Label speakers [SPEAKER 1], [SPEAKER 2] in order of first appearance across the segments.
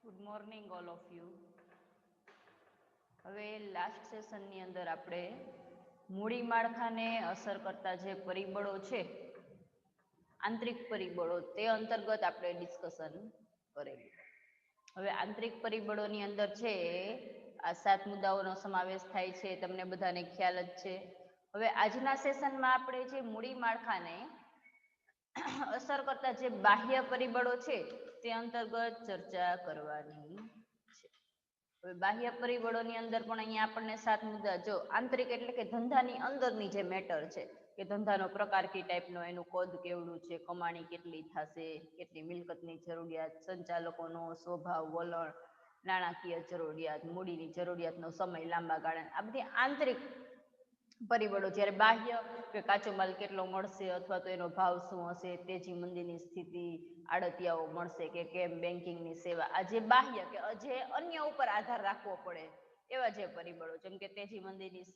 [SPEAKER 1] Good morning all of you. હવે last સેશનની અંદર આપણે મૂડી માળખાને અસર કરતા જે પરિબળો છે, આંતરિક પરિબળો, તે અંતર્ગત આપણે ડિસ્કશન કરેલું. હવે આંતરિક પરિબળોની અંદર છે આ 7 મુદ્દાઓનો સમાવેશ થાય છે, તમને બધાને ખ્યાલ જ છે. હવે આજના સેશનમાં આપણે જે મૂડી માળખાને અસર કરતા જે બાહ્ય પરિબળો છે તે અંતર્ગત ચર્ચા કરવાની છે. હવે બાહ્ય પરિબળોની અંદર પણ અહીંયા આપણને 7 મુદ્દા, જો આંતરિક એટલે કે ધંધાની અંદરની જે મેટર છે કે ધંધાનો પ્રકાર કઈ ટાઈપનો, એનું કદ કેવડું છે, કમાણી કેટલી થશે, કેટલી મિલકતની જરૂરિયાત, સંચાલકોનો સ્વભાવ, વલણ, નાણાકીય જરૂરિયાત, મૂડીની જરૂરિયાતનો સમય, લાંબા ગાળા, આ બધી આંતરિક પરિબળો. જ્યારે બાહ્ય કે કાચો માલ કેટલો મળશે અથવા તો એનો ભાવ શું હશે, તેજી મંદીની સ્થિતિ, આડતિયાઓ મળશે કે કેમ, બેન્કિંગની સેવા, આ જે બાહ્ય કે જે અન્ય ઉપર આધાર રાખવો પડે એવા જે પરિબળો, જેમ કે તેજી મંદીની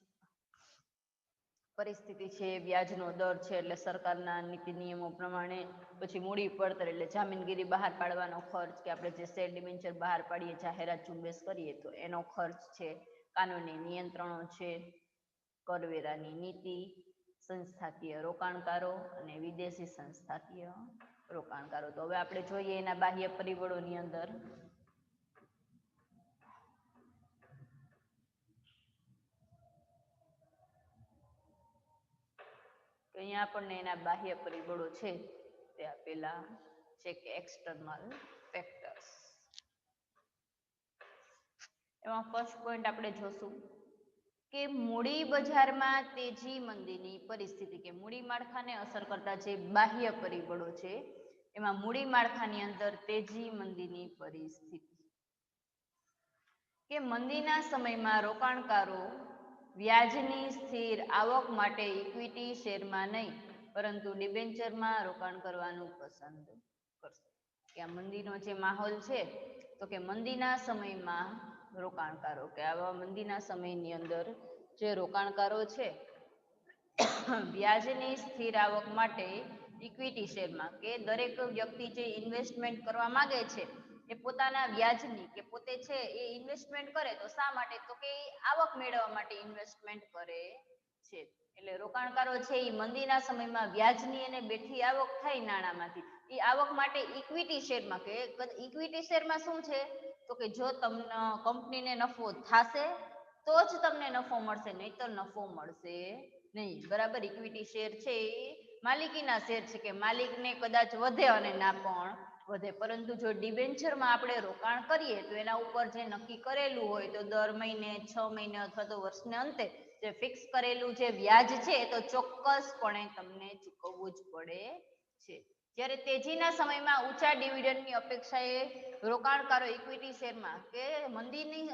[SPEAKER 1] પરિસ્થિતિ છે, વ્યાજનો દર છે એટલે સરકારના નીતિ નિયમો પ્રમાણે, પછી મૂડી પડતર એટલે જામીનગીરી બહાર પાડવાનો ખર્ચ, કે આપણે જે શેર ડિબેન્ચર બહાર પાડીએ, જાહેરાત ઝુંબેશ કરીએ તો એનો ખર્ચ છે, કાનૂની નિયંત્રણો છે, કરવેરાની નીતિ, સંસ્થાકીય રોકાણકારો અને વિદેશી સંસ્થાકીય રોકાણકારો. તો હવે આપણે જોઈએ એના બાહ્ય પરિબળોની અંદર તો અહીંયા આપણને એના બાહ્ય પરિબળો છે તે આપેલા છે કે એક્સટર્નલ ફેક્ટર્સ. એમાં ફર્સ્ટ પોઈન્ટ આપણે જોશું કે મૂડી બજારમાં તેજી મંદીની પરિસ્થિતિ, કે મૂડી માળખાને અસર કરતા જે બાહ્ય પરિબળો છે એમાં મૂડી માળખાની અંદર તેજી મંદીની પરિસ્થિતિ, કે મંદીના સમયમાં રોકાણકારો વ્યાજની સ્થિર આવક માટે ઇક્વિટી શેરમાં નહીં પરંતુ ડિબેન્ચરમાં રોકાણ કરવાનું પસંદ કરશે. કે આ મંદીનો જે માહોલ છે, તો કે મંદીના સમયમાં રોકાણકારો, કે આવા મંદીના સમયની અંદર જે રોકાણકારો છે વ્યાજની સ્થિર આવક માટે ઇક્વિટી શેરમાં, કે દરેક વ્યક્તિ જે ઇન્વેસ્ટમેન્ટ કરવા માંગે છે એ પોતાના વ્યાજની, કે પોતે છે એ ઇન્વેસ્ટમેન્ટ કરે તો શા માટે, તો કે આવક મેળવવા માટે ઇન્વેસ્ટમેન્ટ કરે છે. એટલે રોકાણકારો છે એ મંદીના સમયમાં વ્યાજની અને બેઠી આવક થાય નાણામાંથી, એ આવક માટે ઇક્વિટી શેરમાં, કે ઇક્વિટી શેરમાં શું છે તો કે જો તમને કંપનીને નફો થશે તો જ તમને નફો મળશે, નહીં તો નફો મળશે નહીં. બરાબર, ઇક્વિટી શેર છે એ માલિકીના શેર છે, કે માલિકને કદાચ વધે અને ના પણ વધે, પરંતુ જો ડિબેન્ચરમાં આપણે રોકાણ કરીએ તો એના ઉપર જે નક્કી કરેલું હોય તો દર મહિને, 6 મહિને અથવા તો વર્ષને અંતે જે ફિક્સ કરેલું જે વ્યાજ છે એ તો ચોક્કસપણે તમને ચૂકવવું જ પડે છે. જ્યારે તેજીના સમયમાં ઊંચા ડિવિડન્ડની અપેક્ષાએ રોકાણકારો ઇક્વિટી શેરમાં, કે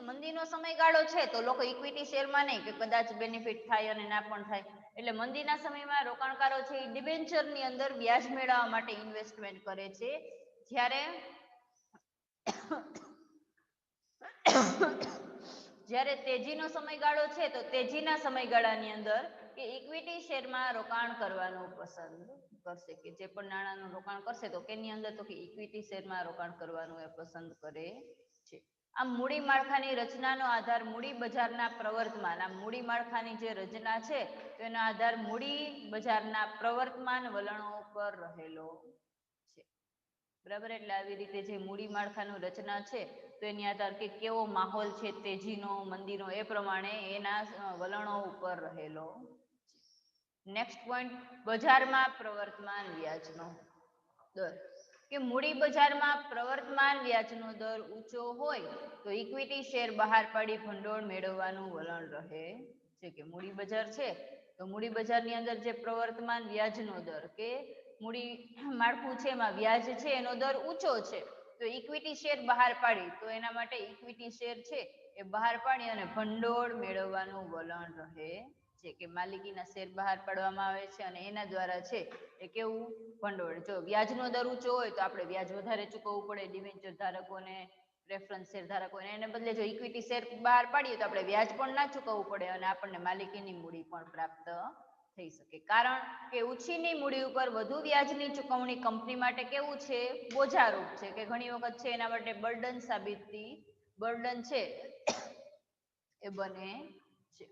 [SPEAKER 1] મંદીનો સમયગાળો છે તો લોકો ઇક્વિટી શેરમાં નહીં, કે કદાચ બેનિફિટ થાય અને ના પણ થાય, એટલે મંદીના સમયમાં રોકાણકારો છે એ ડિબેન્ચરની અંદર વ્યાજ મેળવવા માટે ઇન્વેસ્ટમેન્ટ કરે છે. જ્યારે તેજીનો સમયગાળો છે તો તેજીના સમયગાળાની અંદર કે ઇક્વિટી શેરમાં રોકાણ કરવાનું પસંદ કરશે, કે જે પણ નાણાંનું રોકાણ કરશે તો કેની અંદર, તો કે ઇક્વિટી શેરમાં રોકાણ કરવાનું એ પસંદ કરે છે. આમ મૂડી માળખાની રચનાનો આધાર મૂડી બજારના પ્રવર્તમાન, આમ મૂડી માળખાની જે રચના છે તો એનો આધાર મૂડી બજારના પ્રવર્તમાન વલણો પર રહેલો છે. બરાબર, એટલે આવી રીતે જે મૂડી માળખાનું રચના છે તો એની આધાર કે કેવો માહોલ છે તેજીનો, મંદીનો, એ પ્રમાણે એના વલણો ઉપર રહેલો. નેક્સ્ટ પોઈન્ટ, બજારમાં પ્રવર્તમાન વ્યાજનો દર, કે મૂડી બજારમાં પ્રવર્તમાન વ્યાજનો દર ઊંચો હોય તો ઇક્વિટી શેર બહાર પાડી ભંડોળ મેળવવાનું વલણ રહે છે. કે મૂડી બજાર છે તો મૂડી બજારની અંદર જે પ્રવર્તમાન વ્યાજનો દર, કે મૂડી માળખું છે એમાં વ્યાજ છે એનો દર ઊંચો છે તો ઇક્વિટી શેર બહાર પાડી, તો એના માટે ઇક્વિટી શેર છે એ બહાર પાડી અને ભંડોળ મેળવવાનું વલણ રહે છે. કે માલિકીના શેર બહાર પાડવામાં આવે છે અને એના દ્વારા છે એ કેવું ભંડોળ, જો વ્યાજનો દર ઊંચો હોય તો આપણે વ્યાજ વધારે ચૂકવવું પડે ડિબેન્ચર ધારકોને, રેફરન્સ શેર ધારકોને, એને બદલે જો ઇક્વિટી શેર બહાર પાડીએ તો આપણે વ્યાજ પણ ના ચૂકવવું પડે અને આપણને માલિકીની મૂડી પણ પ્રાપ્ત થઈ શકે, કારણ કે ઉછીની મૂડી ઉપર વધુ વ્યાજની ચૂકવણી કંપની માટે કેવું છે, બોજારૂપ છે, કે ઘણી વખત છે એના માટે બર્ડન છે એ બને છે.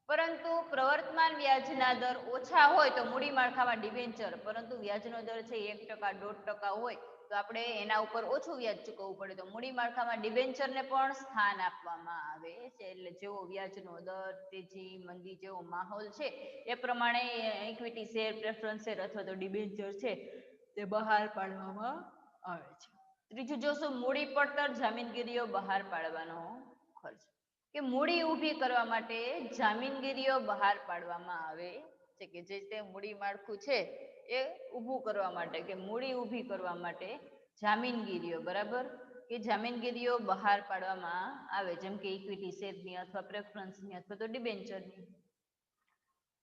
[SPEAKER 1] પરંતુ પ્રવર્તમાન વ્યાજના દર ઓછા હોય તો મૂડી માળખામાં ડિબેન્ચર, પરંતુ વ્યાજનો દર છે 1%, 1.5% હોય તો આપણે એના ઉપર ઓછું વ્યાજ ચૂકવવું પડે, તો મૂડી માળખામાં ડિબેન્ચરને પણ સ્થાન આપવામાં આવે છે. એટલે જેવો વ્યાજનો દર, તેજી, મંદી જેવો માહોલ છે એ પ્રમાણે ઇક્વિટી શેર, પ્રેફરન્સ શેર અથવા તો ડિબેન્ચર છે તે બહાર પાડવામાં આવે છે. ત્રીજું જોશું, મૂડી પડતર, જામીનગીરીઓ બહાર પાડવાનો ખર્ચ, કે મૂડી ઊભી કરવા માટે જામીનગીરીઓ બહાર પાડવામાં આવે છે, કે જે તે મૂડી માળખું છે એ ઊભું કરવા માટે, કે મૂડી ઊભી કરવા માટે જામીનગીરીઓ, બરાબર, કે જામીનગીરીઓ બહાર પાડવામાં આવે, જેમ કે ઇક્વિટી શેરની અથવા પ્રેફરન્સની અથવા તો ડિબેન્ચરની.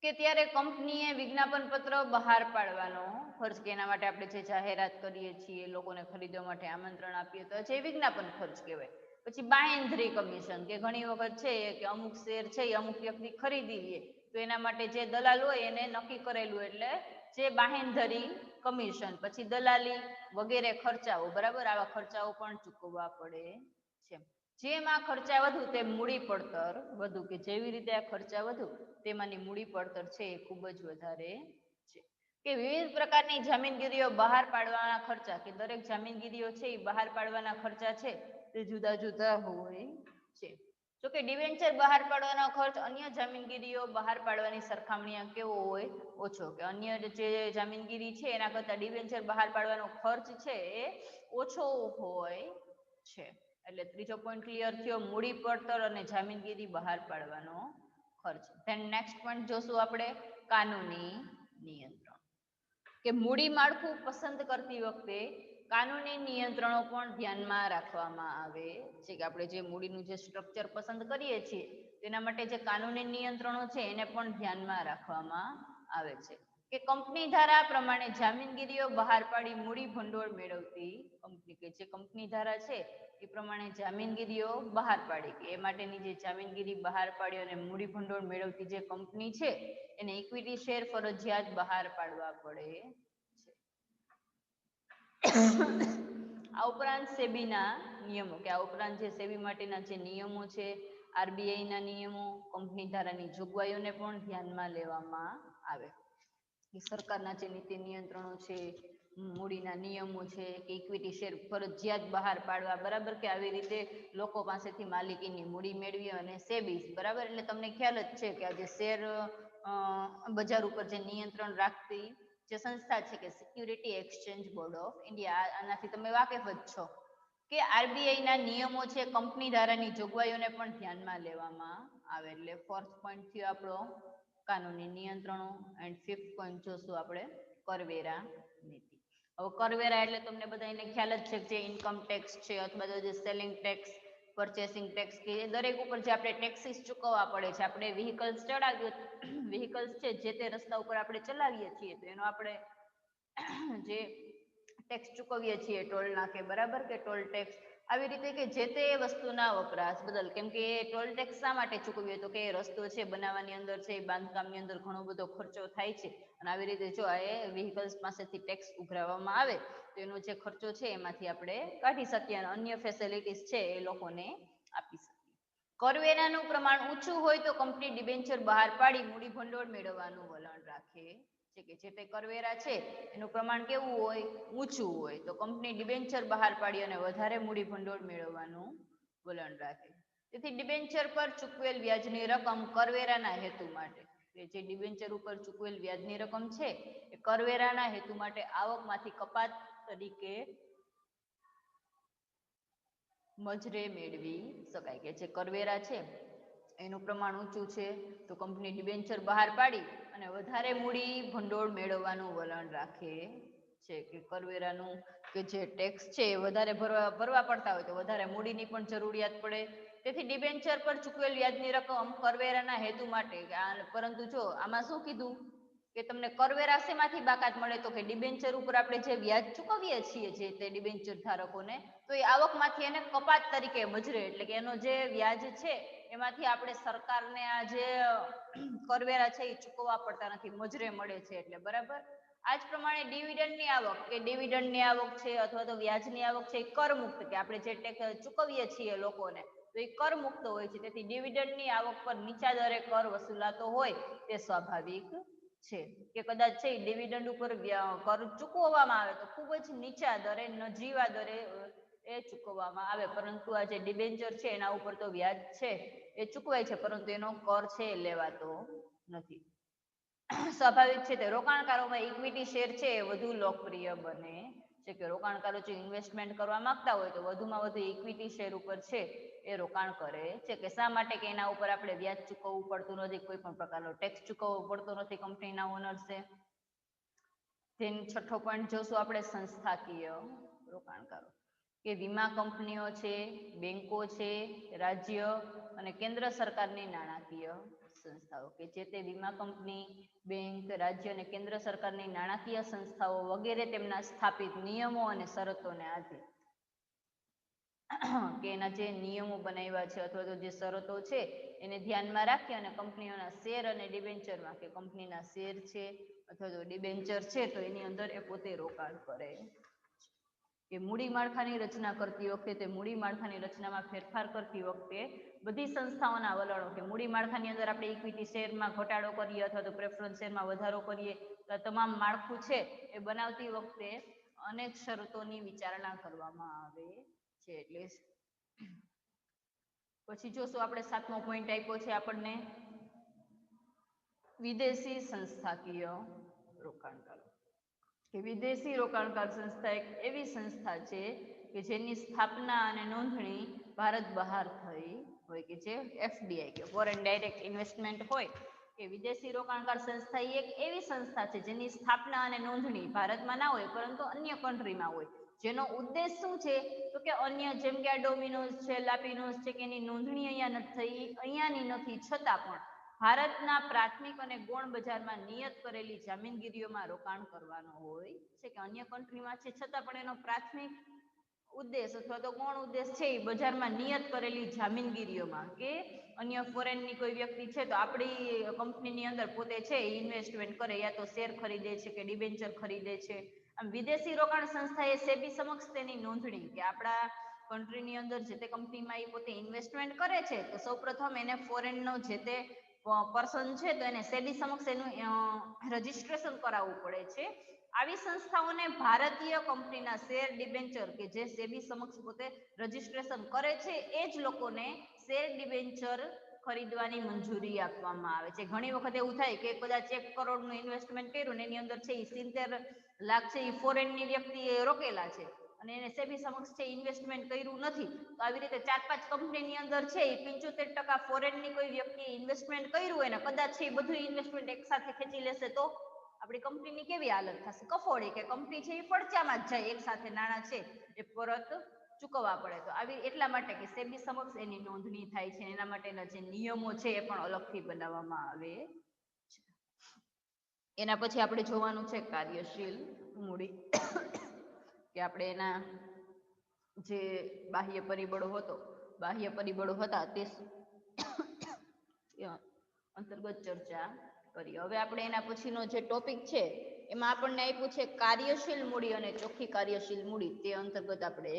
[SPEAKER 1] કે ત્યારે કંપનીએ વિજ્ઞાપન પત્ર બહાર પાડવાનો ખર્ચ, કે એના માટે આપણે જે જાહેરાત કરીએ છીએ, લોકોને ખરીદવા માટે આમંત્રણ આપીએ તો જે વિજ્ઞાપન ખર્ચ કહેવાય. પછી બાહેંધરી કમિશન, કે ઘણી વખત છે કે અમુક શેર છે એ અમુક વ્યક્તિ ખરીદી લે તો એના માટે જે દલાલ હોય એને નક્કી કરેલું, એટલે જે બાહેંધરી કમિશન, પછી દલાલી વગેરે ખર્ચાઓ, બરાબર, આવા ખર્ચાઓ પણ ચૂકવવા પડે છે. જેમ આ ખર્ચા વધુ તેમ મૂડી પડતર વધુ, કે જેવી રીતે આ ખર્ચા વધુ તેમાંની મૂડી પડતર છે એ ખૂબ જ વધારે છે. કે વિવિધ પ્રકારની જામીનગીરીઓ બહાર પાડવાના ખર્ચા, કે દરેક જામીનગીરીઓ છે એ બહાર પાડવાના ખર્ચા છે તે જુદા જુદા હોય છે. જો કે ડિબેન્ચર બહાર પાડવાનો ખર્ચ અન્ય જામીનગીરીઓ બહાર પાડવાની સરખામણીમાં કેવો હોય, ઓછો, કે અન્ય જે જામીનગીરી છે એના કરતા ડિબેન્ચર બહાર પાડવાનો ખર્ચ છે એ ઓછો હોય છે. એટલે ત્રીજો પોઈન્ટ ક્લિયર થયો, મૂડી પડતર અને જામીનગીરી બહાર પાડવાનો ખર્ચ. ધેન નેક્સ્ટ પોઈન્ટ જોશું આપણે, કાનૂની નિયંત્રણ, કે મૂડી માળખું પસંદ કરતી વખતે કાનૂની નિયંત્રણો પણ ધ્યાનમાં રાખવામાં આવે છે, કે આપણે જે મૂડીનું જે સ્ટ્રક્ચર પસંદ કરીએ છીએ તેના માટે જે કાનૂની નિયંત્રણો છે એને પણ ધ્યાનમાં રાખવામાં આવે છે. કે કંપની ધારા પ્રમાણે જામીનગીરીઓ બહાર પાડી મૂડી ભંડોળ મેળવતી કંપની, કે જે કંપની ધારા છે એ પ્રમાણે જામીનગીરીઓ બહાર પાડી, કે એ માટેની જે જામીનગીરી બહાર પાડી અને મૂડી ભંડોળ મેળવતી જે કંપની છે એને ઇક્વિટી શેર ફરજિયાત બહાર પાડવા પડે છે. આ ઉપરાંત સેબીના નિયમો, કે આ ઉપરાંત જે સેબી માટેના જે નિયમો છે, આરબીઆઈના નિયમો, કંપની ધારાની જોગવાઈઓને પણ ધ્યાનમાં લેવામાં આવે. કે સરકારના જે નીતિ નિયંત્રણો છે, મૂડીના નિયમો છે, કે ઇક્વિટી શેર ફરજિયાત બહાર પાડવા, બરાબર, કે આવી રીતે લોકો પાસેથી માલિકીની મૂડી મેળવી, અને સેબી, બરાબર, એટલે તમને ખ્યાલ જ છે કે આ જે શેર બજાર ઉપર જે નિયંત્રણ રાખતી જે સંસ્થા છે, કે security exchange board of India, આનાથી તમે વાકેફ જ છો. કે આરબીઆઈના નિયમો છે, કંપની ધારાની જોગવાઈઓને પણ ધ્યાનમાં લેવામાં આવે. એટલે ફોર્થ પોઈન્ટ થયો આપણો કાનૂની નિયંત્રણો, એન્ડ ફિફ્થ પોઈન્ટ જોશું આપણે કરવેરા નીતિ. હવે કરવેરા એટલે તમને બધાને ખ્યાલ જ છે કે જે ઇન્કમ ટેક્સ છે અથવા તો જે સેલિંગ ટેક્સ, પરચેસિંગ ટેક્સ, કે દરેક ઉપર જે આપણે ટેક્સીસ ચૂકવવા પડે છે. આપણે વ્હીકલ્સ છે જે તે રસ્તા ઉપર આપણે ચલાવીએ છીએ તો એનો આપણે જે ટેક્સ ચૂકવીએ છીએ, ટોલ નાકે, બરાબર, કે ટોલ ટેક્સ, આવી રીતે કે જે તે વસ્તુના વપરાશ બદલ, કેમ કે ટોલ ટેક્સ શા માટે ચૂકવીએ, તો કે રસ્તો છે બનાવવાની અંદર છે, બાંધકામની અંદર ઘણો બધો ખર્ચો થાય છે, અને આવી રીતે જો એ વ્હીકલ્સ પાસેથી ટેક્સ ઉઘરાવવામાં આવે તો એનો જે ખર્ચો છે એમાંથી આપણે કાઢી શકીએ અને અન્ય ફેસિલિટીઝ છે એ લોકોને આપી શકીએ. કરવેરાનું પ્રમાણ ઊંચું હોય તો કંપની ડિબેન્ચર બહાર પાડી મૂડી ભંડોળ મેળવવાનું વલણ રાખે છે, કે જે તે કરવેરા છે એનું પ્રમાણ કેવું હોય, ઊંચું હોય, તો કંપની ડિબેન્ચર બહાર પાડી અને વધારે મૂડી ભંડોળ મેળવવાનું વલણ રાખે. તેથી ડિબેન્ચર પર ચૂકવેલ વ્યાજની રકમ કરવેરાના હેતુ માટે, કે જે ડિબેન્ચર ઉપર ચૂકવેલ વ્યાજની રકમ છે એ કરવેરાના હેતુ માટે આવકમાંથી કપાત તરીકે મજરે મેળવી શકાય. કે જે કરવેરા છે એનું પ્રમાણ ઊંચું છે તો કંપની ડિબેન્ચર બહાર પાડી અને વધારે મૂડી ભંડોળ મેળવવાનું વલણ રાખે છે, કે કરવેરાનું કે જે ટેક્સ છે એ વધારે ભરવા પડતા હોય તો વધારે મૂડીની પણ જરૂરિયાત પડે. તેથી ડિબેન્ચર પર ચૂકવેલ વ્યાજની રકમ કરવેરાના હેતુ માટે, પરંતુ જો આમાં શું કીધું કે તમને કરવેરા શેમાંથી બાકાત મળે, તો કે ડિબેન્ચર ઉપર આપણે જે વ્યાજ ચૂકવીએ છીએ જે તે ડિબેન્ચર ધારકોને, તો એ આવકમાંથી એને કપાત તરીકે મજરે, એટલે કે એનો જે વ્યાજ છે એમાંથી આપણે સરકારને આ જે કરવેરા છે એ ચૂકવવા પડતા નથી, મજરે મળે છે એટલે, બરાબર. આ જ પ્રમાણે ડિવિડન્ડની આવક કે ડિવિડન્ડની આવક છે અથવા તો વ્યાજની આવક છે એ કરમુક્ત, કે આપણે જે ટેક્સ ચૂકવીએ છીએ લોકોને તો એ કરમુક્ત હોય છે. તેથી ડિવિડન્ડની આવક પર નીચા દરે કર વસૂલાતો હોય તે સ્વાભાવિક છે. કે કદાચ છે ડિવિડન્ડ ઉપર કર ચૂકવવામાં આવે તો ખૂબ જ નીચા દરે, નજીવા દરે એ ચૂકવવામાં આવે, પરંતુ આ જે ડિબેન્ચર છે એના ઉપર તો વ્યાજ છે એ ચૂકવાય છે, પરંતુ એનો કર છે એ લેવાતો નથી. સ્વાભાવિક છે તે રોકાણકારોમાં ઇક્વિટી શેર છે એ વધુ લોકપ્રિય બને છે, કે રોકાણકારો જો ઇન્વેસ્ટમેન્ટ કરવા માંગતા હોય તો વધુમાં વધુ ઇક્વિટી શેર ઉપર છે એ રોકાણ કરે છે. કે શા માટે? કે એના ઉપર આપણે વ્યાજ ચૂકવવું પડતું નથી, કોઈ પણ પ્રકારનો ટેક્સ ચૂકવવો પડતો નથી કંપનીના ઓનર્સે. તેની છઠ્ઠો પોઈન્ટ જોશું આપણે, સંસ્થાકીય રોકાણકારો, કે વીમા કંપનીઓ છે, બેંકો છે, રાજ્ય અને કેન્દ્ર સરકારની નાણાકીય સંસ્થાઓ, કે જે તે વીમા કંપની, બેંક, રાજ્ય અને કેન્દ્ર સરકારની નાણાકીય સંસ્થાઓ વગેરે તેમના સ્થાપિત નિયમો અને શરતોને આધીન, કે એના જે નિયમો બનાવ્યા છે અથવા તો જે શરતો છે એને ધ્યાનમાં રાખી અને કંપનીઓના શેર અને ડિબેન્ચરમાં, કે કંપનીના શેર છે અથવા તો ડિબેન્ચર છે તો એની અંદર એ પોતે રોકાણ કરે. કે મૂડી માળખાની રચના કરતી વખતે, તે મૂડી માળખાની રચનામાં ફેરફાર કરતી વખતે બધી સંસ્થાઓના વલણો, કે મૂડી માળખાની અંદર આપણે ઇક્વિટી શેરમાં ઘટાડો કરીએ અથવા તો પ્રેફરન્સ શેરમાં વધારો કરીએ, તો તમામ માળખું છે એ બનાવતી વખતે અનેક શરતોની વિચારણા કરવામાં આવે છે. એટલે પછી જોશું આપણે 7મો પોઈન્ટ આપ્યો છે આપણને, વિદેશી સંસ્થાકીય રોકાણકારો, કે વિદેશી રોકાણકાર સંસ્થા એક એવી સંસ્થા છે કે જેની સ્થાપના અને નોંધણી ભારત બહાર થઈ હોય, કે જે FDI કે ફોરેન ડાયરેક્ટ ઇન્વેસ્ટમેન્ટ હોય, કે વિદેશી રોકાણકાર સંસ્થા એક એવી સંસ્થા છે જેની સ્થાપના અને નોંધણી ભારતમાં ના હોય પરંતુ અન્ય કન્ટ્રીમાં હોય, જેનો ઉદ્દેશ શું છે તો કે અન્ય, જેમ કે આ ડોમિનોઝ છે, લાપિનોઝ છે, કે એની નોંધણી અહીંયા નથી થઈ, અહીંયાની નથી, છતાં પણ ભારતના પ્રાથમિક અને ગૌણ બજારમાં નિયત કરેલી જામીનગીરીઓમાં રોકાણ કરવાનો હોય છે, કે અન્ય કન્ટ્રીમાં છે છતાં પણ એનો પ્રાથમિક ઉદ્દેશ અથવા તો ગૌણ ઉદ્દેશ છે એ બજારમાં નિયત કરેલી જામીનગીરીઓમાં, કે અન્ય ફોરેનની કોઈ વ્યક્તિ છે તો આપણી કંપનીની અંદર પોતે છે ઇન્વેસ્ટમેન્ટ કરે, યા તો શેર ખરીદે છે કે ડિબેન્ચર ખરીદે છે. આમ વિદેશી રોકાણ સંસ્થાએ સેબી સમક્ષ તેની નોંધણી, કે આપણા કન્ટ્રીની અંદર જે તે કંપનીમાં એ પોતે ઇન્વેસ્ટમેન્ટ કરે છે તો સૌપ્રથમ એને ફોરેનનો જે તે પર્સન છે તો એને સેબી સમક્ષ એનું રજીસ્ટ્રેશન કરાવવું પડે છે. આવી સંસ્થાઓને ભારતીય કંપનીના શેર, ડિબેન્ચર, કે જે સેબી સમક્ષ પોતે રજીસ્ટ્રેશન કરે છે એ જ લોકોને શેર, ડિબેન્ચર ખરીદવાની મંજૂરી આપવામાં આવે છે. ઘણી વખત એવું થાય કે કદાચ 1 કરોડનું ઇન્વેસ્ટમેન્ટ કર્યું ને એની અંદર છે એ 70 લાખ છે એ ફોરેનની વ્યક્તિએ રોકેલા છે અને એને સેબી સમક્ષ છે ઇન્વેસ્ટમેન્ટ કર્યું નથી, તો આવી રીતે 4-5 કંપનીની અંદર છે એ 75% ફોરેનની કોઈ વ્યક્તિએ ઇન્વેસ્ટમેન્ટ કર્યું હોય ને કદાચ છે એ બધું ઇન્વેસ્ટમેન્ટ એકસાથે ખેંચી લેશે તો આપણી કંપનીની કેવી હાલત થશે? કફોડી, કે કંપની છે એ પડચામાં જ જાય, એક સાથે નાણાં છે એ પરત ચૂકવવા પડે. તો આવી એટલા માટે કે સેબી સમક્ષ એની નોંધણી થાય છે, એના માટેના જે નિયમો છે એ પણ અલગથી બનાવવામાં આવે છે. એના પછી આપણે જોવાનું છે કાર્યશીલ મૂડી, કે આપણે એના જે બાહ્ય પરિબળો હતા તે અંતર્ગત ચર્ચા કરી. હવે આપણે એના પછીનો જે ટોપિક છે એમાં આપણને આપ્યું છે કાર્યશીલ મૂડી અને ચોખ્ખી કાર્યશીલ મૂડી, તે અંતર્ગત આપણે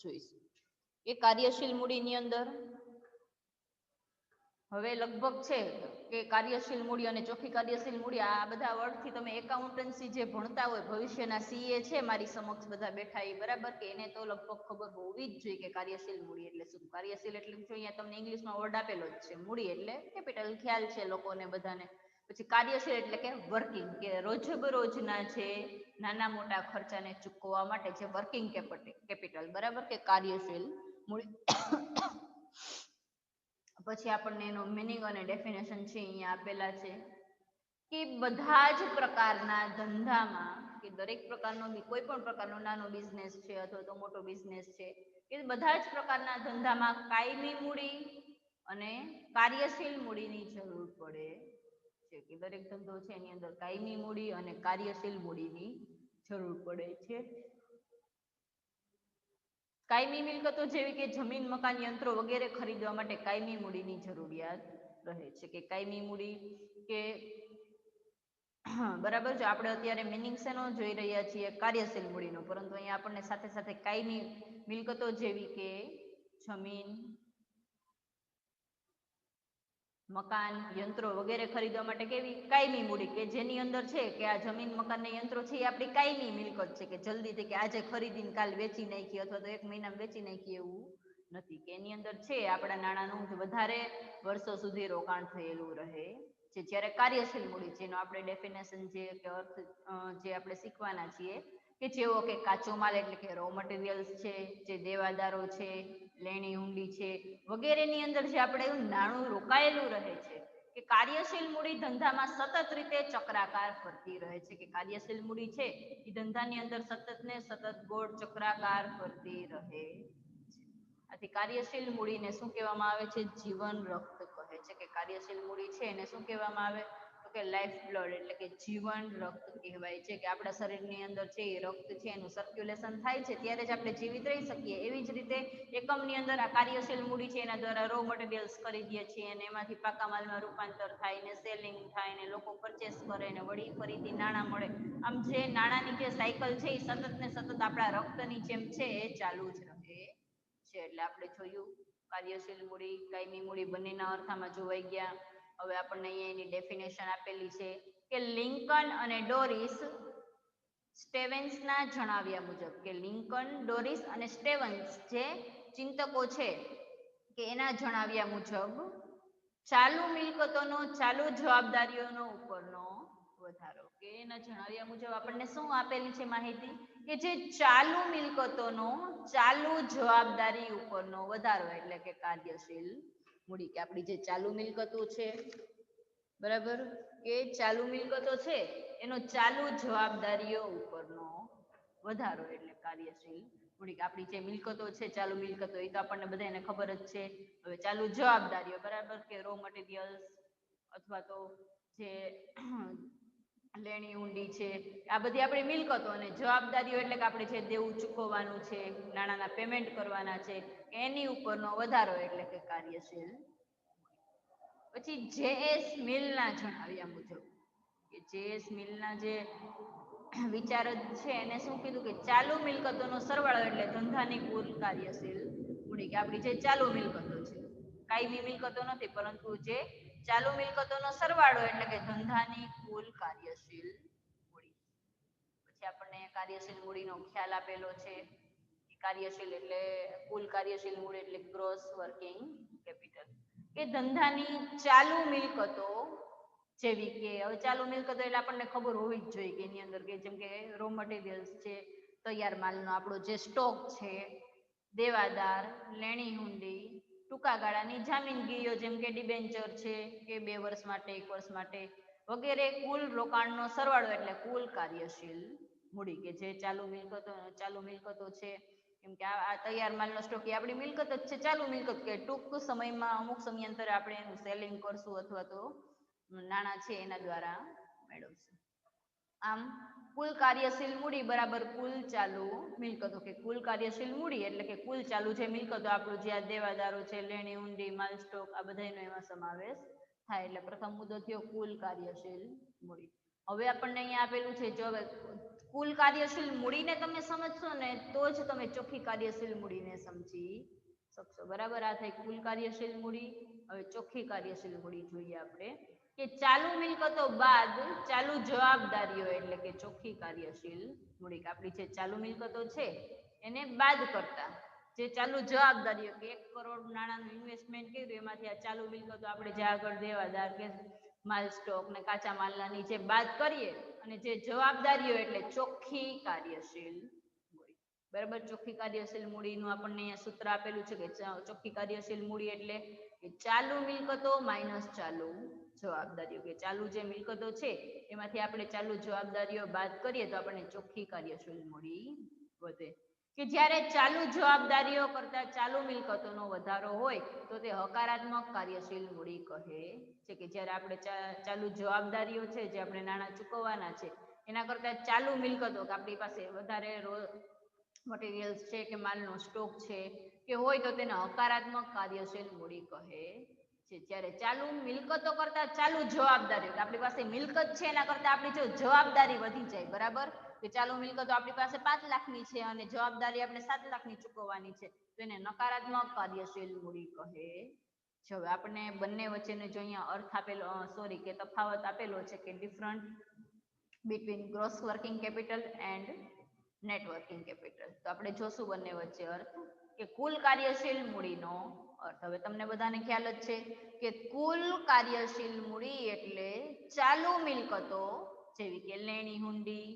[SPEAKER 1] જોઈશું. એ કાર્યશીલ મૂડીની અંદર હવે લગભગ છે કે કાર્યશીલ મૂડી અને ચોખ્ખી કાર્યશીલ મૂડી, આ બધા વર્ડથી તમે એકાઉન્ટન્સી જે ભણતા હોય, ભવિષ્યના CA છે મારી સમક્ષ બધા બેઠા એ, બરાબર, કે એને તો લગભગ ખબર હોવી જ જોઈએ કે કાર્યશીલ મૂડી એટલે શું. કાર્યશીલ એટલે જો અહીંયા તમને ઇંગ્લિશમાં વર્ડ આપેલો જ છે, મૂડી એટલે કેપિટલ, ખ્યાલ છે લોકોને બધાને. પછી કાર્યશીલ એટલે કે વર્કિંગ, કે રોજબરોજના છે નાના મોટા ખર્ચાને ચૂકવવા માટે જે વર્કિંગ કેપિટલ, બરાબર, કે કાર્યશીલ મૂડી. પછી આપણને એનો મિનિંગ અને ડેફિનેશન છે અહીંયા આપેલા છે, કે બધા જ પ્રકારના ધંધામાં, કે દરેક પ્રકારનો કોઈ પણ પ્રકારનો નાનો બિઝનેસ છે અથવા તો મોટો બિઝનેસ છે, કે બધા જ પ્રકારના ધંધામાં કાયમી મૂડી અને કાર્યશીલ મૂડીની જરૂર પડે છે, કે દરેક ધંધો છે એની અંદર કાયમી મૂડી અને કાર્યશીલ મૂડીની જરૂર પડે છે. કાયમી મિલકતો જેવી કે જમીન, મકાન, યંત્રો વગેરે ખરીદવા માટે કાયમી મૂડીની જરૂરિયાત રહે છે કે કાયમી મૂડી કે બરાબર છે. આપણે અત્યારે મિનિંગ શેનો જોઈ રહ્યા છીએ? કાર્યશીલ મૂડીનો, પરંતુ અહીંયા આપણને સાથે સાથે કાયમી મિલકતો જેવી કે જમીન, મકાન, યંત્રો વગેરે ખરીદવા માટે કેવી કાયમી મૂડી કે જેની અંદર છે કે આ જમીન, મકાન ને યંત્રો છે એ આપણી કાયમી મિલકત છે કે જલ્દીથી કે આજે ખરીદીને કાલ વેચી નાખી અથવા તો 1 મહિનામાં વેચી નાખી એવું નથી કે એની અંદર છે આપણા નાણાંનું વધારે વર્ષો સુધી રોકાણ થયેલું રહે છે. જ્યારે કાર્યશીલ મૂડી જેનો આપણે ડેફિનેશન જે કે અર્થ જે આપણે શીખવાના છીએ કે જેવો કે કાચો માલ એટલે કે રો મટીરિયલ્સ છે, જે દેવાદારો છે, લેણી હુંડી છે વગેરેની અંદર જે આપણે નાણું રોકાયેલું રહે છે કે કાર્યશીલ મૂડી ધંધામાં સતત રીતે ચક્રાકાર ફરતી રહે છે કે કાર્યશીલ મૂડી છે એ ધંધાની અંદર સતત ને સતત ગોળ ચક્રાકાર ફરતી રહે છે. આથી કાર્યશીલ મૂડીને શું કહેવામાં આવે છે? જીવન રક્ત કહે છે કે કાર્યશીલ મૂડી છે એને શું કહેવામાં આવે તો કે લાઈફ બ્લડ એટલે કે જીવન રક્ત કહેવાય છે કે આપણા શરીરની અંદર છે એ રક્ત છે એનું સર્ક્યુલેશન થાય છે ત્યારે જ આપણે જીવિત રહી શકીએ. એવી જ રીતે એકમની અંદર આ કાર્યશીલ મૂડી છે એના દ્વારા રો મટીરિયલ્સ ખરીદીએ છીએ અને એમાંથી પાકા માલમાં રૂપાંતર થાય ને સેલિંગ થાય ને લોકો પરચેસ કરે ને વળી ફરીથી નાણાં મળે. આમ જે નાણાંની જે સાયકલ છે એ સતત ને સતત આપણા રક્તની જેમ છે એ ચાલુ જ રહે છે. એટલે આપણે જોયું કાર્યશીલ મૂડી, કાયમી મૂડી બંનેના અર્થમાં જોવાઈ ગયા. હવે આપણને અહીંયા એની ડેફિનેશન આપેલી છે કે લિંકન અને ડોરિસ સ્ટેવન્સના જણાવ્યા મુજબ કે લિંકન, ડોરિસ અને સ્ટેવન્સ જે ચિંતકો છે કે એના જણાવ્યા મુજબ ચાલુ મિલકતોનો ચાલુ જવાબદારીઓનો ઉપરનો વધારો કે એના જણાવ્યા મુજબ આપણને શું આપેલી છે માહિતી કે જે ચાલુ મિલકતોનો ચાલુ જવાબદારી ઉપરનો વધારો એટલે કે કાર્યશીલ મૂડી કે આપણી જે ચાલુ મિલકતો છે બરાબર કે ચાલુ મિલકતો છે એનો ચાલુ જવાબદારીઓ ઉપરનો વધારો એટલે કાર્યશીલ મૂડી કે આપણી જે મિલકતો છે ચાલુ મિલકતો એ તો આપણને બધાને ખબર જ છે. હવે ચાલુ જવાબદારીઓ બરાબર કે રો મટીરિયલ્સ અથવા તો જે લેણી ઊંડી છે આ બધી આપણી મિલકતો અને જવાબદારીઓ એટલે કે આપણે જે દેવું ચૂકવવાનું છે, નાણાંના પેમેન્ટ કરવાના છે એની ઉપરનો વધારો એટલે કે કાર્યશીલ. પછી JS મિલના જણાવ્યા મુજબ કે JS મિલના જે વિચાર છે એને શું કીધું કે ચાલુ મિલકતોનો સરવાળો એટલે ધંધાની કુલ કાર્યશીલ મૂડી કે આપણી જે ચાલુ મિલકતો છે કાયમી મિલકતો નથી પરંતુ જે ચાલુ મિલકતોનો સરવાળો એટલે કે ધંધાની કુલ કાર્યશીલ મૂડી. પછી આપણને કાર્યશીલ મૂડીનો ખ્યાલ આપેલો છે. કાર્યશીલ એટલે કુલ કાર્યશીલ મૂડી એટલે ગ્રોસ વર્કિંગ કેપિટલ કે ધંધાની ચાલુ મિલકતો જેવી કે હવે ચાલુ મિલકતો એટલે આપણને ખબર હોવી જ જોઈએ કે એની અંદર કે જેમ કે રો મટીરિયલ્સ છે, તૈયાર માલનો આપણો જે સ્ટોક છે, દેવાદાર, લેણી હુંડી, ટૂંકા ગાળાની જામીનગીરીઓ જેમ કે ડિબેન્ચર છે કે 2 વર્ષ માટે 1 વર્ષ માટે વગેરે કુલ રોકાણનો સરવાળો એટલે કુલ કાર્યશીલ મૂડી કે જે ચાલુ મિલકતો છે. કેમ કે આ તૈયાર માલનો સ્ટોક એ આપણી મિલકત જ છે, ચાલુ મિલકત કે ટૂંક સમયમાં અમુક સમયાંતરે આપણે એનું સેલિંગ કરશું અથવા તો નાણાં છે એના દ્વારા મેળવશું. આમ કુલ કાર્યશીલ મૂડી બરાબર કુલ ચાલુ મિલકતો કે કુલ કાર્યશીલ મૂડી એટલે કે કુલ ચાલુ જે મિલકતો આપણું જે આ દેવાદારો છે, લેણી ઊંડી, માલ સ્ટોક આ બધાનો એમાં સમાવેશ થાય એટલે પ્રથમ મુદ્દો થયો કુલ કાર્યશીલ મૂડી. હવે આપણને અહીંયા આપેલું છે જો હવે કુલ કાર્યશીલ મૂડીને તમે સમજશો ને તો જ તમે ચોખ્ખી કાર્યશીલ મૂડીને સમજી શકશો. બરાબર આ થઈ કુલ કાર્યશીલ મૂડી. હવે ચોખ્ખી કાર્યશીલ મૂડી જોઈએ આપણે કે ચાલુ મિલકતો બાદ ચાલુ જવાબદારીઓ એટલે કે ચોખ્ખી કાર્યશીલ મૂડી કે આપણી જે ચાલુ મિલકતો છે એને બાદ કરતા જે ચાલુ જવાબદારીઓ કે 1 કરોડ નાણાંનું ઇન્વેસ્ટમેન્ટ કર્યું એમાંથી આ ચાલુ મિલકતો આપણે જે આગળ દેવાદાર કે માલ સ્ટોક ને કાચા માલના નીચે બાદ કરીએ અને જે જવાબદારીઓ એટલે ચોખ્ખી કાર્યશીલ મૂડી. બરાબર ચોખ્ખી કાર્યશીલ મૂડીનું આપણને અહીંયા સૂત્ર આપેલું છે કે ચોખ્ખી કાર્યશીલ મૂડી એટલે કે ચાલુ મિલકતો માઇનસ ચાલુ જવાબદારીઓ કે ચાલુ જે મિલકતો છે એમાંથી આપણે ચાલુ જવાબદારીઓ બાદ કરીએ તો આપણને ચોખ્ખી કાર્યશીલ મૂડી વધે કે જ્યારે ચાલુ જવાબદારીઓ કરતા ચાલુ મિલકતોનો વધારો હોય તો તે હકારાત્મક કાર્યશીલ મૂડી કહે છે કે જ્યારે આપણે ચાલુ જવાબદારીઓ છે જે આપણે નાણાં ચૂકવવાના છે એના કરતા ચાલુ મિલકતો કે આપણી પાસે વધારે મટીરિયલ્સ છે કે માલનો સ્ટોક છે કે હોય તો તેને હકારાત્મક કાર્યશીલ મૂડી કહે છે. જ્યારે ચાલુ મિલકતો કરતા ચાલુ જવાબદારી, આપણી પાસે મિલકત છે એના કરતા આપણી જો જવાબદારી વધી જાય, બરાબર, કે ચાલુ મિલકતો આપણી પાસે 5 લાખની છે અને જવાબદારી આપણે 7 લાખની ચૂકવવાની છે, તો એને નકારાત્મક કાર્યશીલ મૂડી કહે છે. હવે આપણે બંને વચ્ચેનો જો અહીંયા અર્થ આપેલો કે તફાવત આપેલો છે કે different between gross working capital and net working capital, તો આપણે જોશું બંને વચ્ચે અર્થ કે કુલ કાર્યશીલ મૂડીનો અર્થ. હવે તમને બધાને ખ્યાલ જ છે કે કુલ કાર્યશીલ મૂડી એટલે ચાલુ મિલકતો જેવી કે લેણી હુંડી,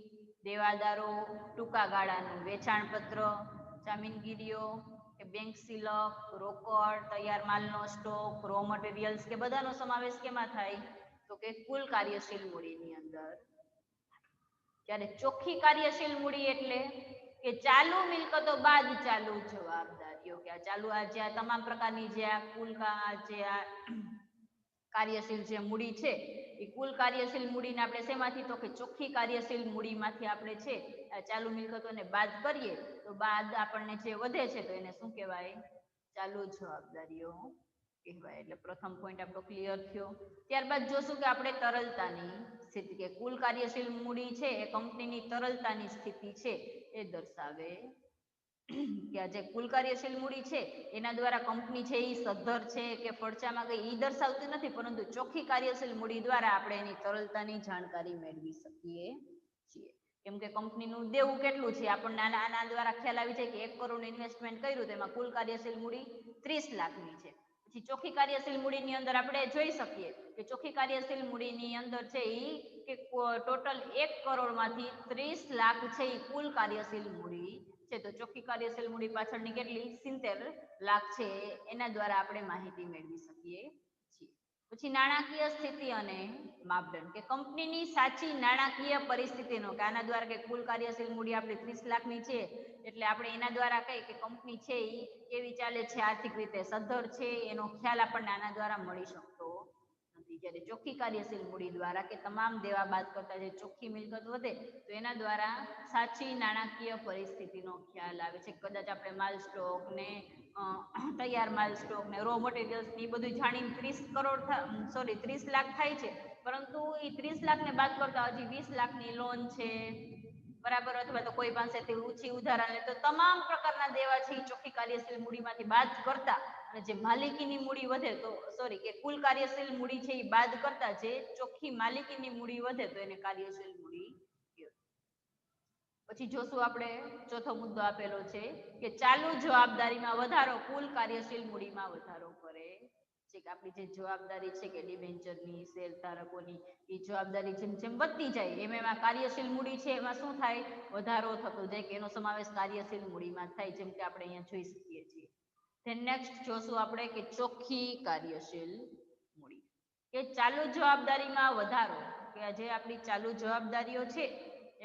[SPEAKER 1] દેવાદારો, ટૂંકા ગાળાનું વેચાણ પત્ર, જામીનગીરીઓ કે બેંક સિલક, રોકડ, તૈયાર માલનો સ્ટોક, રો મટીરિયલ્સ કે બધાનો સમાવેશ કેમાં થાય, તો કે કુલ કાર્યશીલ મૂડીની અંદર. જ્યારે ચોખ્ખી કાર્યશીલ મૂડી એટલે કે ચાલુ મિલકતો બાદ ચાલુ જવાબદારીઓ, કે આ ચાલુ જે આ તમામ પ્રકારની જે આ કુલ જે આ કાર્યશીલ જે મૂડી છે એ કુલ કાર્યશીલ મૂડીને આપણે શેમાંથી, તો કે ચોખ્ખી કાર્યશીલ મૂડીમાંથી આપણે છે આ ચાલુ મિલકતોને બાદ કરીએ તો બાદ આપણને જે વધે છે તો એને શું કહેવાય, ચાલુ જવાબદારીઓ કહેવાય. એટલે પ્રથમ પોઈન્ટ આપણો ક્લિયર થયો. ત્યારબાદ જોશું કે આપણે તરલતાની સ્થિતિ, કે કુલ કાર્યશીલ મૂડી છે એ કંપનીની તરલતાની સ્થિતિ છે એ દર્શાવે કે આ જે કુલ કાર્યશીલ મૂડી છે એના દ્વારા કંપની છે એ સદ્ધર છે કે ફડચામાં ગઈ એ દર્શાવતી નથી, પરંતુ ચોખ્ખી કાર્યશીલ મૂડી દ્વારા આપણે એની તરલતાની જાણકારી મેળવી શકીએ છીએ. કેમ કે કંપનીનું દેવું કેટલું છે આપણને આના દ્વારા ખ્યાલ આવી જાય કે 1 કરોડ ઇન્વેસ્ટમેન્ટ કર્યું તો એમાં કુલ કાર્યશીલ મૂડી 30 લાખની છે. પછી ચોખ્ખી કાર્યશીલ મૂડીની અંદર આપણે જોઈ શકીએ કે ચોખ્ખી કાર્યશીલ મૂડીની અંદર છે એ કે ટોટલ 1 કરોડમાંથી 30 લાખ છે એ કુલ કાર્યશીલ મૂડી છે. તો ચોખ્ખી કાર્યશીલ મૂડી પાછળની કેટલી 70 લાખ છે એના દ્વારા આપણે માહિતી મેળવી શકીએ છીએ. પછી નાણાકીય સ્થિતિ અને માપદંડ, કે કંપનીની સાચી નાણાકીય પરિસ્થિતિનો, કે આના દ્વારા કે કુલ કાર્યશીલ મૂડી આપણે 30 લાખની છે એટલે આપણે એના દ્વારા કહીએ કે કંપની છે એ કેવી ચાલે છે, આર્થિક રીતે સદ્ધર છે, એનો ખ્યાલ આપણને આના દ્વારા મળી શકતો નથી. જ્યારે ચોખ્ખી કાર્યશીલ મૂડી દ્વારા કે તમામ દેવા બાદ કરતા જે ચોખ્ખી મિલકત વધે તો એના દ્વારા સાચી નાણાકીય પરિસ્થિતિનો ખ્યાલ આવે છે. કદાચ આપણે માલ સ્ટોક ને તૈયાર માલ સ્ટોક ને રો મટીરિયલ્સ એ બધું જાણીને 30 લાખ થાય છે, પરંતુ એ 30 લાખને બાદ કરતા હજી 20 લાખની લોન છે, બરાબર, અથવા તો કોઈ પાસેથી ઊંચી ઉધારણ લે, તો તમામ પ્રકારના દેવા છે એ ચોખ્ખી કાર્યશીલ મૂડીમાંથી બાદ કરતા અને જે માલિકીની મૂડી વધે તો કે કુલ કાર્યશીલ મૂડી છે એ બાદ કરતા જે ચોખ્ખી માલિકીની મૂડી વધે તો એને કાર્યશીલ મૂડી કહેવાય. પછી જોશું આપણે ચોથો મુદ્દો આપેલો છે કે ચાલુ જવાબદારીમાં વધારો કુલ કાર્યશીલ મૂડીમાં વધારો કરે છે. કે આપણી જે જવાબદારી છે કે ડિબેન્ચરની, શેર ધારકોની, એ જવાબદારી જેમ જેમ વધતી જાય એમ એમાં કાર્યશીલ મૂડી છે એમાં શું થાય, વધારો થતો જાય, કે એનો સમાવેશ કાર્યશીલ મૂડીમાં થાય, જેમ કે આપણે અહીંયા જોઈ શકીએ છીએ. ધેન નેક્સ્ટ જોશું આપણે કે ચોખ્ખી કાર્યશીલ મૂડી, કે ચાલુ જવાબદારીમાં વધારો, કે જે આપણી ચાલુ જવાબદારીઓ છે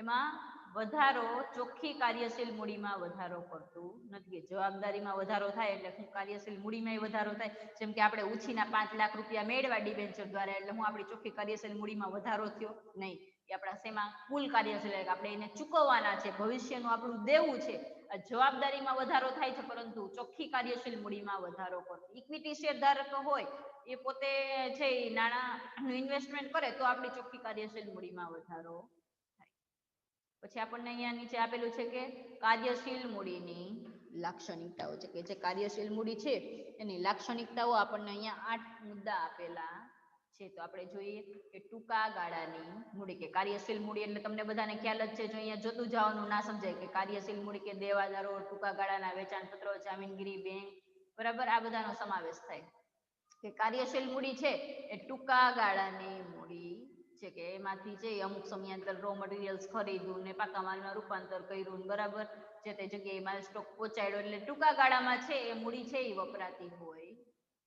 [SPEAKER 1] એમાં વધારો ચોખ્ખી કાર્યશીલ મૂડીમાં વધારો કરતું નથી. જવાબદારીમાં વધારો થાય એટલે શું, કાર્યશીલ મૂડીમાં વધારો થાય. જેમ કે આપણે ઉછીના 5 લાખ રૂપિયા મેળવ્યા ડિબેન્ચર દ્વારા એટલે હું આપણી ચોખ્ખી કાર્યશીલ મૂડીમાં વધારો થયો નહીં, એ આપણા શેમાં, કુલ કાર્યશીલ, આપણે એને ચૂકવવાના છે, ભવિષ્યનું આપણું દેવું છે. જવાબદારીમાં વધારો થાય છે પરંતુ ચોખ્ખી કાર્યશીલ મૂડીમાં વધારો કરતો. ઇક્વિટી શેર ધારકો હોય એ પોતે છે એ નાણાંનું ઇન્વેસ્ટમેન્ટ કરે તો આપણી ચોખ્ખી કાર્યશીલ મૂડીમાં વધારો થાય. પછી આપણને અહીંયા નીચે આપેલું છે કે કાર્યશીલ મૂડીની લાક્ષણિકતાઓ, છે કે જે કાર્યશીલ મૂડી છે એની લાક્ષણિકતાઓ આપણને અહીંયા 8 મુદ્દા આપેલા છે. તો આપણે જોઈએ કે ટૂંકા ગાળાની મૂડી, કે કાર્યશીલ મૂડી એટલે તમને બધાને ખ્યાલ જ છે, જો અહીંયા જોતું જવાનું ના સમજાય કે કાર્યશીલ મૂડી કે દેવાદારો, ટૂંકા ગાળાના વેચાણ પત્રો, જામીનગીરી, બેંક, બરાબર, આ બધાનો સમાવેશ થાય. કે કાર્યશીલ મૂડી છે એ ટૂંકા ગાળાની મૂડી છે, કે એમાંથી છે અમુક સમયાંતર રો મટીરિયલ્સ ખરીદ્યું ને પાકા માલમાં રૂપાંતર કર્યું, બરાબર, જે તે જગ્યાએ માલ સ્ટોક પહોંચાડ્યો, એટલે ટૂંકા ગાળામાં છે એ મૂડી છે એ વપરાતી હોય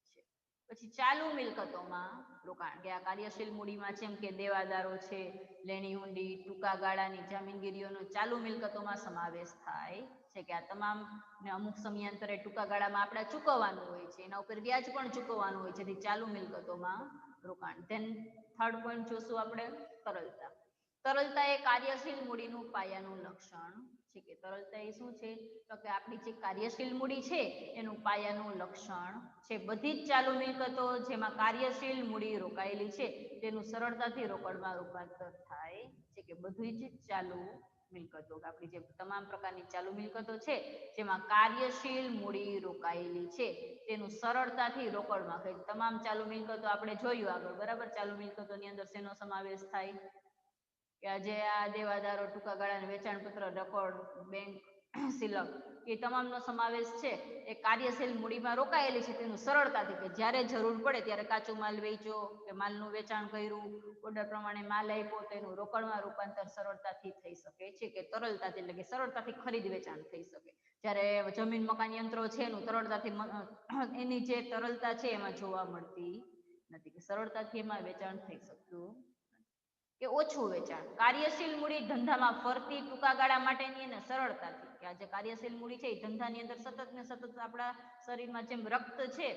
[SPEAKER 1] છે. પછી ચાલુ મિલકતોમાં રોકાણ, કે આ કાર્યશીલ મૂડીમાં જેમ કે દેવાદારો છે, લેણી હુંડી, ટૂંકા ગાળાની જામીનગીરીઓનો ચાલુ મિલકતોમાં સમાવેશ થાય છે. કે આ તમામ ને અમુક સમયાંતરે ટૂંકા ગાળામાં આપણે ચૂકવવાનું હોય છે, એના ઉપર વ્યાજ પણ ચૂકવવાનું હોય છે, જેથી ચાલુ મિલકતોમાં રોકાણ. ધેન થર્ડ પોઈન્ટ જોશું આપણે તરલતા. તરલતા એ કાર્યશીલ મૂડીનું પાયાનું લક્ષણ છે કે તરલતા એ શું છે તો કે આપણી જે કાર્યશીલ મૂડી છે એનું પાયાનું લક્ષણ છે. બધી જ ચાલુ મિલકતો જેમાં કાર્યશીલ મૂડી રોકાયેલી છે તેનું સરળતાથી રોકડમાં રૂપાંતર થાય છે કે બધી જ ચાલુ મિલકતો આપણી જે તમામ પ્રકારની ચાલુ મિલકતો છે જેમાં કાર્યશીલ મૂડી રોકાયેલી છે તેનું સરળતાથી રોકડમાં કે તમામ ચાલુ મિલકતો આપણે જોયું આગળ બરાબર. ચાલુ મિલકતોની અંદર શેનો સમાવેશ થાય કે આજે આ દેવાદારો ટૂંકા ગાળાના વેચાણ પત્ર રેકોર્ડ બેંક સિલક એ તમામનો સમાવેશ છે એ કાર્યશીલ મૂડીમાં રોકાયેલી છે તેનું સરળતાથી કે જ્યારે જરૂર પડે ત્યારે કાચો માલ વેચો કે માલનું વેચાણ કર્યું ઓર્ડર પ્રમાણે માલ આપ્યો તેનું રોકડમાં રૂપાંતર સરળતાથી થઈ શકે છે કે તરલતાથી એટલે કે સરળતાથી ખરીદ વેચાણ થઈ શકે. જ્યારે જમીન મકાન યંત્રો છે એનું સરળતાથી એની જે તરલતા છે એમાં જોવા મળતી નથી કે સરળતાથી એમાં વેચાણ થઈ શકતું કે ઓછું વેચાણ. કાર્યશીલ મૂડી ધંધામાં ફરતી ટૂંકા ગાળા માટેની અને સરળતાથી કે આ જે કાર્યશીલ મૂડી છે એ ધંધાની અંદર સતત ને સતત આપણા શરીરમાં જેમ રક્ત છે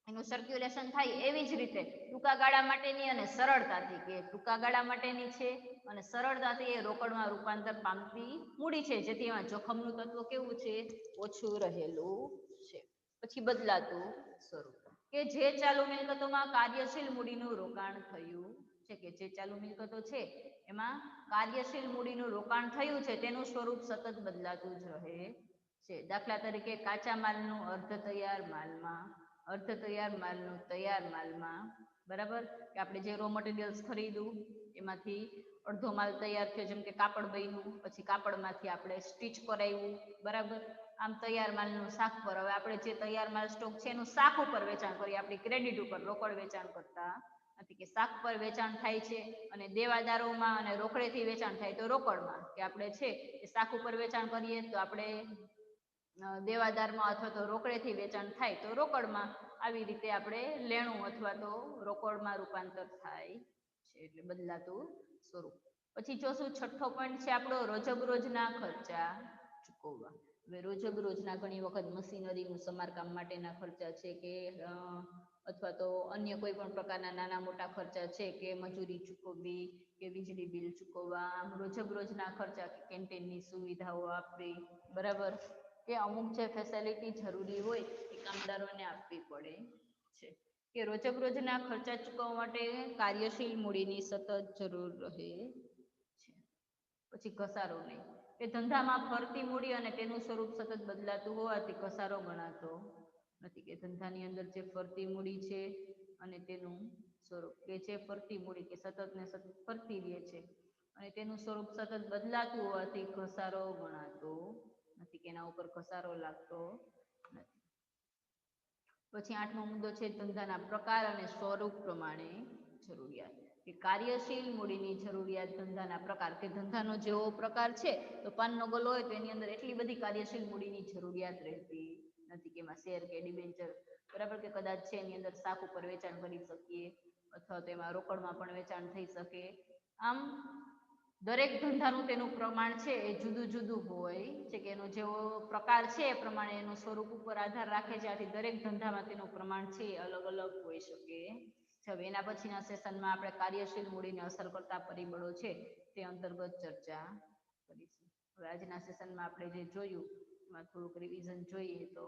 [SPEAKER 1] એનું સર્ક્યુલેશન થાય એવી જ રીતે ટૂંકા ગાળા માટેની અને સરળતાથી કે ટૂંકા ગાળા માટેની છે અને સરળતાથી એ રોકડમાં રૂપાંતર પામતી મૂડી છે જેથી એમાં જોખમનું તત્વ કેવું છે ઓછું રહેલું છે. પછી બદલાતું સ્વરૂપ કે જે ચાલુ મિલકતોમાં કાર્યશીલ મૂડીનું રોકાણ થયું છે કે જે ચાલુ મિલકતો છે એમાં કાર્યશીલ મૂડીનું રોકાણ થયું છે તેનું સ્વરૂપ સતત બદલાતું જ રહે છે. દાખલા તરીકે કાચા માલનું અર્ધ તૈયાર માલમાં, અર્ધ તૈયાર માલનું તૈયાર માલમાં બરાબર કે આપણે જે રો મટીરિયલ્સ ખરીદવું એમાંથી અડધો માલ તૈયાર થયો જેમ કે કાપડ બન્યું પછી કાપડમાંથી આપણે સ્ટીચ કરાવ્યું બરાબર. આમ તૈયાર માલનું શાક પર હવે આપણે જે તૈયાર માલ સ્ટોક છે એનું શાક ઉપર વેચાણ કરીએ આપણી ક્રેડિટ ઉપર રોકડ વેચાણ કરતા નથી કે શાક પર વેચાણ થાય છે અને દેવાદારોમાં અને રોકડેથી વેચાણ થાય તો રોકડમાં કે આપણે છે એ શાક ઉપર વેચાણ કરીએ તો આપણે દેવાદારમાં અથવા તો રોકડેથી વેચાણ થાય તો રોકડમાં આવી રીતે આપણે લેણું અથવા તો રોકડમાં રૂપાંતર થાય છે એટલે બદલાતું સ્વરૂપ. પછી જોશું છઠ્ઠો પોઈન્ટ છે આપણો રોજબરોજના ખર્ચા ચૂકવવા. હવે રોજબરોજના ઘણી વખત મશીનરીનું સમારકામ માટેના ખર્ચા છે કે અથવા તો અન્ય કોઈ પણ પ્રકારના નાના મોટા ખર્ચા છે કે મજૂરી ચૂકવવી કે વીજળી બિલ ચૂકવવા આમ રોજબરોજના ખર્ચા કે કેન્ટીનની સુવિધાઓ આપવી બરાબર કે અમુક જે ફેસિલિટી જરૂરી હોય એ કામદારોને આપવી પડે છે કે રોજબરોજના ખર્ચા ચૂકવવા માટે કાર્યશીલ મૂડીની સતત જરૂર રહે છે. પછી ઘસારો નહીં કે ધંધામાં ફરતી મૂડી અને તેનું સ્વરૂપ સતત બદલાતું હોવાથી ઘસારો ગણાતો નથી કે ધંધાની અંદર જે ફરતી મૂડી છે અને તેનું સ્વરૂપ કે જે ફરતી મૂડી કે સતત ને સતત ફરતી રહે છે અને તેનું સ્વરૂપ સતત બદલાતું હોવાથી ઘસારો ગણાતો નથી કે એના ઉપર ઘસારો લાગતો નથી. પછી આઠમો મુદ્દો છે ધંધાના પ્રકાર અને સ્વરૂપ પ્રમાણે જરૂરિયાત કે કાર્યશીલ મૂડીની જરૂરિયાત ધંધાના પ્રકાર કે ધંધાનો જેવો પ્રકાર છે તો પાનનો ગલ્લો હોય તો એની અંદર એટલી બધી કાર્યશીલ મૂડીની જરૂરિયાત રહેતી નથી કે એમાં શેર કે ડિબેન્ચર બરાબર કે કદાચ છે એની અંદર શાક ઉપર વેચાણ કરી શકીએ અથવા તો એમાં રોકડમાં પણ વેચાણ થઈ શકે. આમ દરેક ધંધાનું તેનું પ્રમાણ છે એ જુદું જુદું હોય છે કે એનો જેવો પ્રકાર છે એ પ્રમાણે એનું સ્વરૂપ ઉપર આધાર રાખે છે. આથી દરેક ધંધામાં તેનું પ્રમાણ છે એ અલગ અલગ હોઈ શકે. હવે એના પછીના સેશનમાં આપણે કાર્યશીલ મૂડીને અસર કરતા પરિબળો છે તે અંતર્ગત ચર્ચા કરીશું. હવે આજના સેશનમાં આપણે જે જોયું એમાં થોડુંક રિવિઝન જોઈએ તો